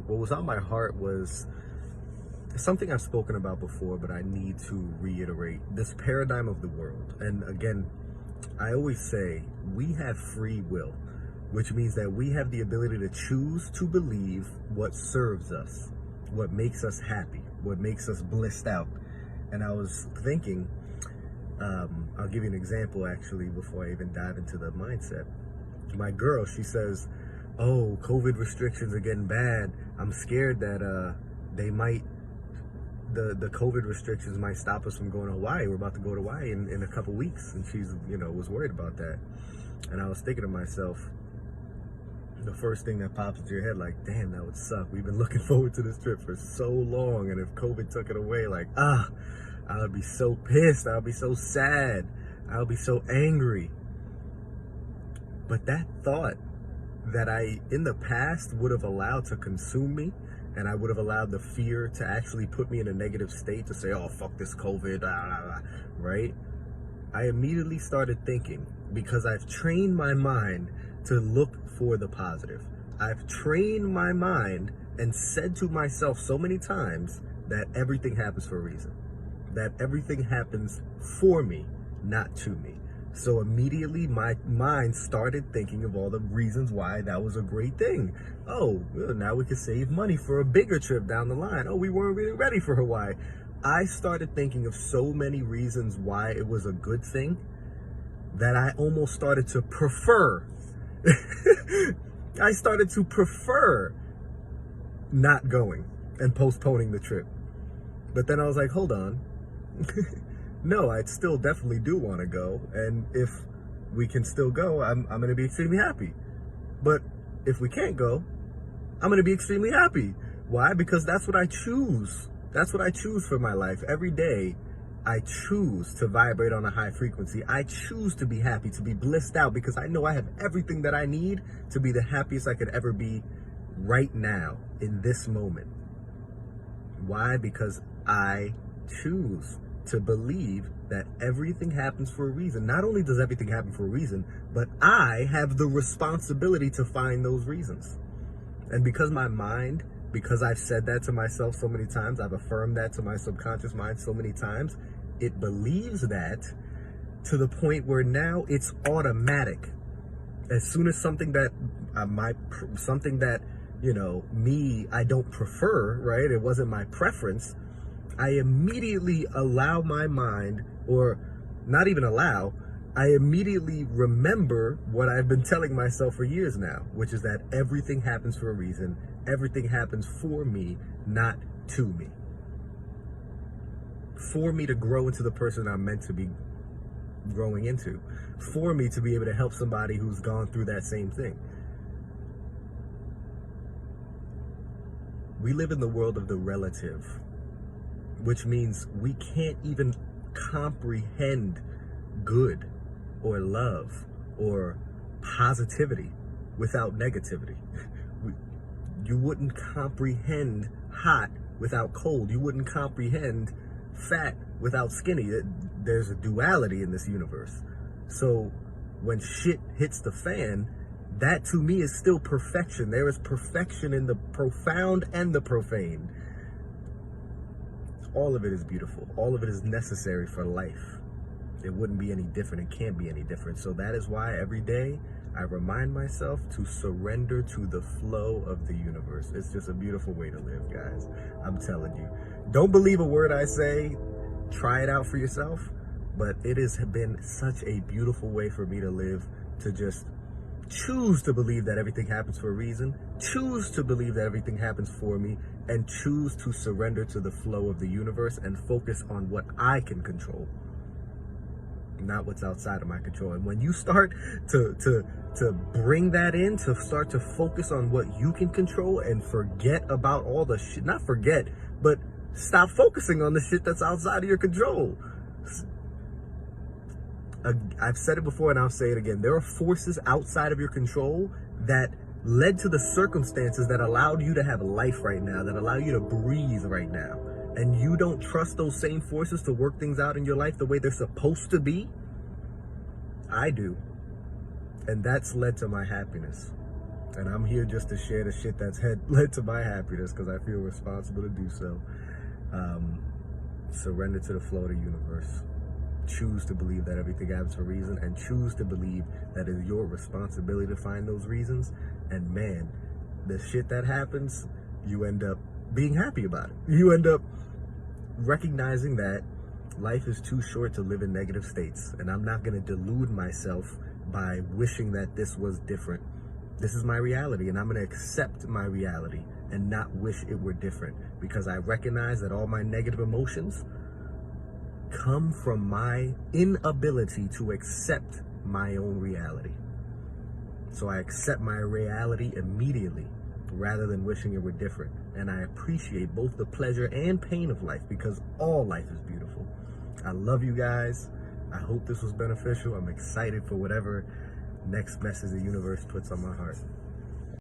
what was on my heart was something I've spoken about before, but I need to reiterate this paradigm of the world. And again, I always say we have free will, which means that we have the ability to choose to believe what serves us, what makes us happy, what makes us blissed out. And I was thinking, I'll give you an example actually before I even dive into the mindset. My girl, she says, oh, COVID restrictions are getting bad. I'm scared that they might, the COVID restrictions might stop us from going to Hawaii. We're about to go to Hawaii in a couple weeks. And she's, was worried about that. And I was thinking to myself, the first thing that pops into your head, like, damn, that would suck. We've been looking forward to this trip for so long. And if COVID took it away, like, I would be so pissed. I would be so sad. I would be so angry. But that thought that I, in the past, would have allowed to consume me, and I would have allowed the fear to actually put me in a negative state to say, oh, fuck this COVID, right? I immediately started thinking, because I've trained my mind to look for the positive. I've trained my mind and said to myself so many times that everything happens for a reason. That everything happens for me, not to me. So immediately my mind started thinking of all the reasons why that was a great thing. Oh, well, now we could save money for a bigger trip down the line. Oh, we weren't really ready for Hawaii. I started thinking of so many reasons why it was a good thing that I almost started to prefer. I started to prefer not going and postponing the trip. But then I was like, hold on. No, I still definitely do want to go, and if we can still go, I'm going to be extremely happy. But if we can't go, I'm going to be extremely happy. Why? Because that's what I choose. That's what I choose for my life. Every day, I choose to vibrate on a high frequency. I choose to be happy, to be blissed out, because I know I have everything that I need to be the happiest I could ever be right now, in this moment. Why? Because I choose to believe that everything happens for a reason. Not only does everything happen for a reason, but I have the responsibility to find those reasons. And because my mind, because I've said that to myself so many times, I've affirmed that to my subconscious mind so many times, it believes that to the point where now it's automatic. As soon as something that I don't prefer, right? It wasn't my preference. I immediately allow my mind, or not even allow, I immediately remember what I've been telling myself for years now, which is that everything happens for a reason. Everything happens for me, not to me. For me to grow into the person I'm meant to be growing into. For me to be able to help somebody who's gone through that same thing. We live in the world of the relative, which means we can't even comprehend good or love or positivity without negativity. You wouldn't comprehend hot without cold. You wouldn't comprehend fat without skinny. There's a duality in this universe. So when shit hits the fan, that to me is still perfection. There is perfection in the profound and the profane. All of it is beautiful. All of it is necessary for life. It wouldn't be any different. It can't be any different. So that is why every day I remind myself to surrender to the flow of the universe. It's just a beautiful way to live, guys. I'm telling you. Don't believe a word I say. Try it out for yourself. But it has been such a beautiful way for me to live, to just choose to believe that everything happens for a reason, choose to believe that everything happens for me, and choose to surrender to the flow of the universe and focus on what I can control, not what's outside of my control. And when you start to bring that in, to start to focus on what you can control and forget about all the shit, not forget, but stop focusing on the shit that's outside of your control. I've said it before and I'll say it again. There are forces outside of your control that led to the circumstances that allowed you to have life right now, that allow you to breathe right now. And you don't trust those same forces to work things out in your life the way they're supposed to be? I do. And that's led to my happiness. And I'm here just to share the shit that's led to my happiness, because I feel responsible to do so. Surrender to the flow of the universe. Choose to believe that everything happens for a reason, and choose to believe that it's your responsibility to find those reasons. And man, the shit that happens, you end up being happy about it. You end up recognizing that life is too short to live in negative states, and I'm not going to delude myself by wishing that this was different. This is my reality, and I'm going to accept my reality and not wish it were different, because I recognize that all my negative emotions come from my inability to accept my own reality. So I accept my reality immediately rather than wishing it were different. And I appreciate both the pleasure and pain of life, because all life is beautiful. I love you guys. I hope this was beneficial. I'm excited for whatever next message the universe puts on my heart.